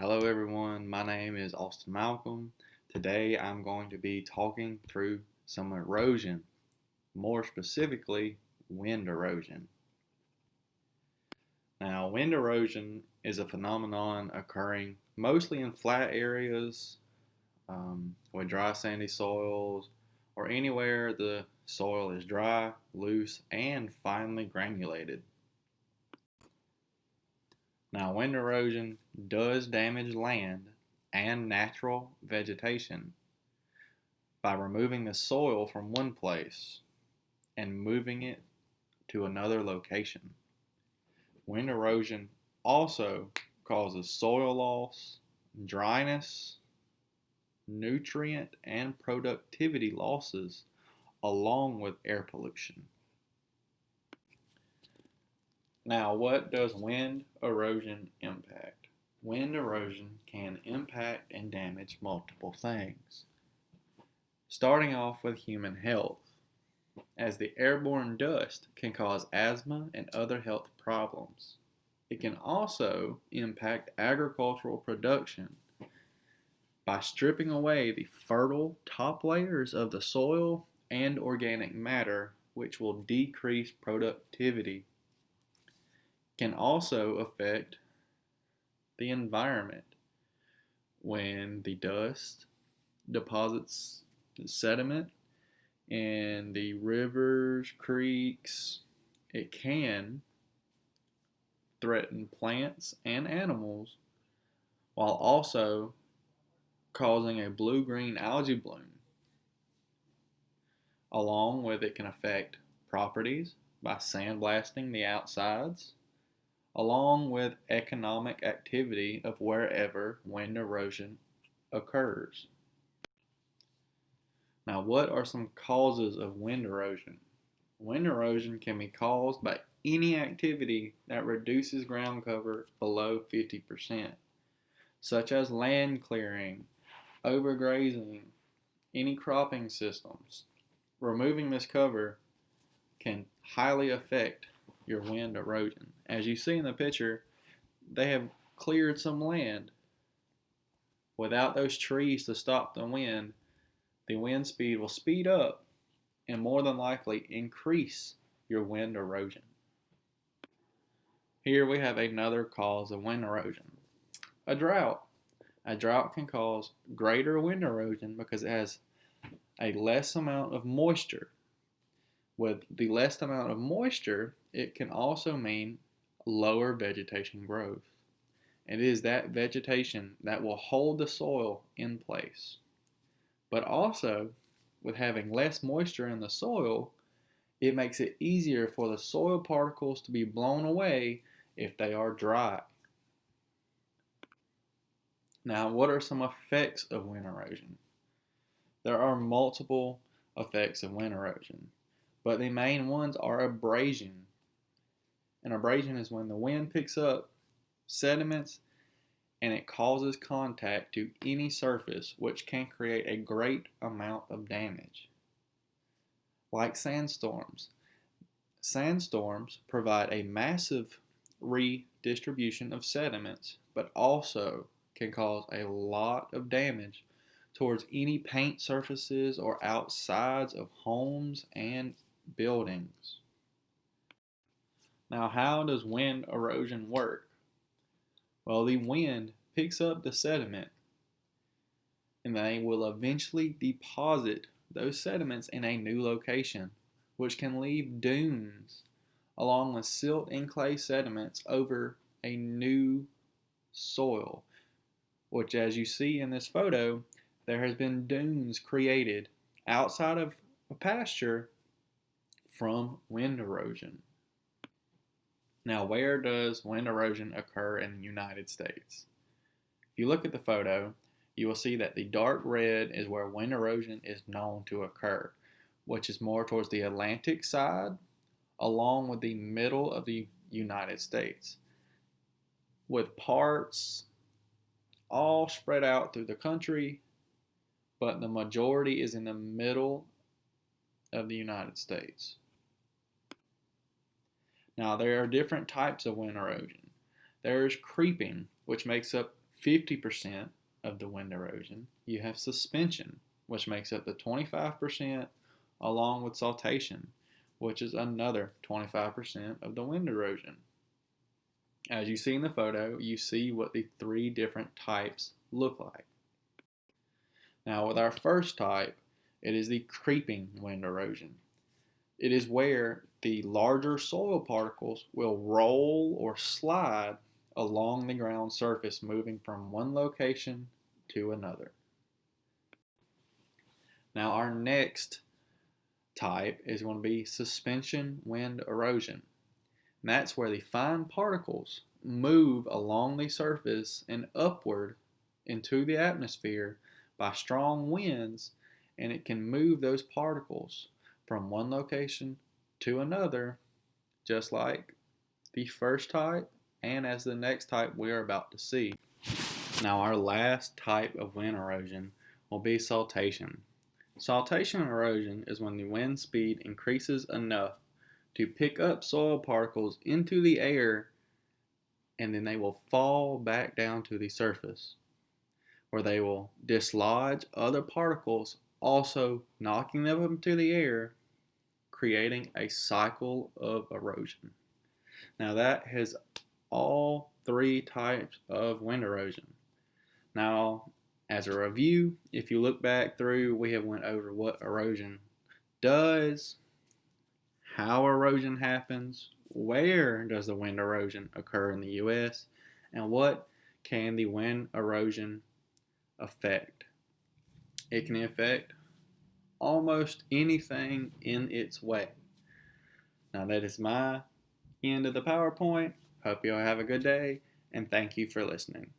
Hello, everyone. My name is Austin Malcolm. Today I'm going to be talking through some erosion, more specifically, wind erosion. Now, wind erosion is a phenomenon occurring mostly in flat areas with dry, sandy soils, or anywhere the soil is dry, loose, and finely granulated. Now, wind erosion does damage land and natural vegetation by removing the soil from one place and moving it to another location. Wind erosion also causes soil loss, dryness, nutrient and productivity losses, along with air pollution. Now, what does wind erosion impact? Wind erosion can impact and damage multiple things. Starting off with human health, as the airborne dust can cause asthma and other health problems. It can also impact agricultural production by stripping away the fertile top layers of the soil and organic matter, which will decrease productivity. It can also affect the environment when the dust deposits sediment in the rivers, creeks. It can threaten plants and animals while also causing a blue-green algae bloom. Along with it can affect properties by sandblasting the outsides, along with economic activity of wherever wind erosion occurs. Now, what are some causes of wind erosion? Wind erosion can be caused by any activity that reduces ground cover below 50%, such as land clearing, overgrazing, any cropping systems. Removing this cover can highly affect your wind erosion. As you see in the picture, they have cleared some land. Without those trees to stop the wind speed will speed up and more than likely increase your wind erosion. Here we have another cause of wind erosion. A drought. A drought can cause greater wind erosion because it has a less amount of moisture. With the less amount of moisture, it can also mean lower vegetation growth. It is that vegetation that will hold the soil in place. But also, with having less moisture in the soil, it makes it easier for the soil particles to be blown away if they are dry. Now, what are some effects of wind erosion? There are multiple effects of wind erosion, but the main ones are abrasion. An abrasion is when the wind picks up sediments and it causes contact to any surface, which can create a great amount of damage. Like sandstorms. Sandstorms provide a massive redistribution of sediments, but also can cause a lot of damage towards any paint surfaces or outsides of homes and buildings. Now, how does wind erosion work? Well, the wind picks up the sediment and they will eventually deposit those sediments in a new location, which can leave dunes along with silt and clay sediments over a new soil, which, as you see in this photo, there has been dunes created outside of a pasture from wind erosion. Now, where does wind erosion occur in the United States? If you look at the photo, you will see that the dark red is where wind erosion is known to occur, which is more towards the Atlantic side, along with the middle of the United States, with parts all spread out through the country, but the majority is in the middle of the United States. Now, there are different types of wind erosion. There's creeping, which makes up 50% of the wind erosion, you have suspension, which makes up the 25%, along with saltation, which is another 25% of the wind erosion. As you see in the photo, you see what the three different types look like. Now, with our first type, it is the creeping wind erosion. It is where the larger soil particles will roll or slide along the ground surface, moving from one location to another. Now, our next type is going to be suspension wind erosion. And that's where the fine particles move along the surface and upward into the atmosphere by strong winds, and it can move those particles from one location to another, just like the first type and as the next type we are about to see. Now, our last type of wind erosion will be saltation. Saltation erosion is when the wind speed increases enough to pick up soil particles into the air, and then they will fall back down to the surface, where they will dislodge other particles, also knocking them into the air, creating a cycle of erosion. Now, that has all three types of wind erosion. Now, as a review, if you look back through, we have went over what erosion does, how erosion happens, where does the wind erosion occur in the U.S., and what can the wind erosion affect. It can affect almost anything in its way. Now, that is my end of the PowerPoint. Hope you all have a good day, and thank you for listening.